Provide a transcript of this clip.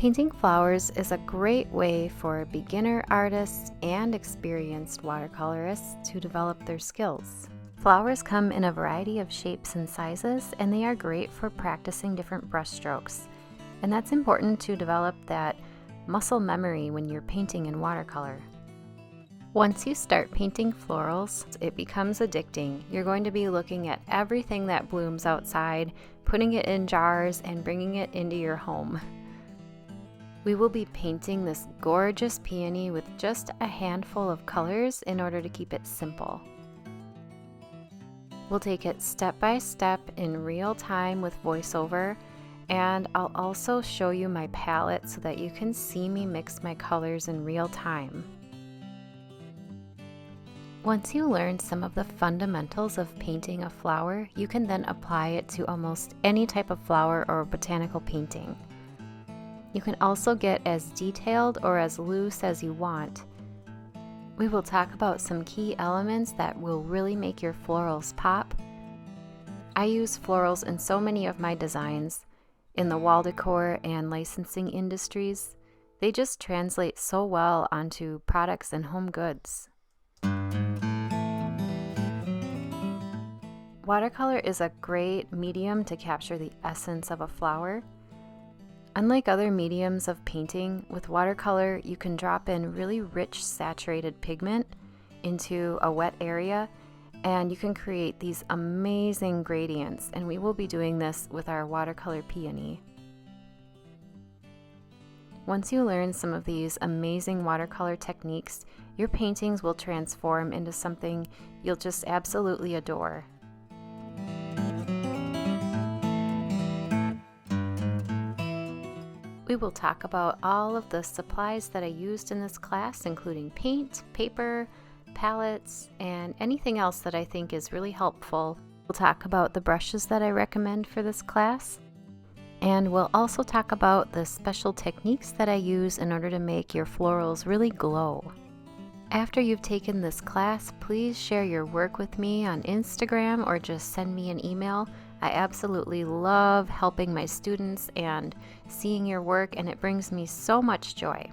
Painting flowers is a great way for beginner artists and experienced watercolorists to develop their skills. Flowers come in a variety of shapes and sizes, and they are great for practicing different brush strokes. And that's important to develop that muscle memory when you're painting in watercolor. Once you start painting florals, it becomes addicting. You're going to be looking at everything that blooms outside, putting it in jars, and bringing it into your home. We will be painting this gorgeous peony with just a handful of colors in order to keep it simple. We'll take it step by step in real time with voiceover, and I'll also show you my palette so that you can see me mix my colors in real time. Once you learn some of the fundamentals of painting a flower, you can then apply it to almost any type of flower or botanical painting. You can also get as detailed or as loose as you want. We will talk about some key elements that will really make your florals pop. I use florals in so many of my designs. In the wall decor and licensing industries, they just translate so well onto products and home goods. Watercolor is a great medium to capture the essence of a flower. Unlike other mediums of painting, with watercolor you can drop in really rich saturated pigment into a wet area and you can create these amazing gradients, and we will be doing this with our watercolor peony. Once you learn some of these amazing watercolor techniques, your paintings will transform into something you'll just absolutely adore. We will talk about all of the supplies that I used in this class, including paint, paper, palettes, and anything else that I think is really helpful. We'll talk about the brushes that I recommend for this class, and we'll also talk about the special techniques that I use in order to make your florals really glow. After you've taken this class, please share your work with me on Instagram or just send me an email. I absolutely love helping my students and seeing your work, and it brings me so much joy.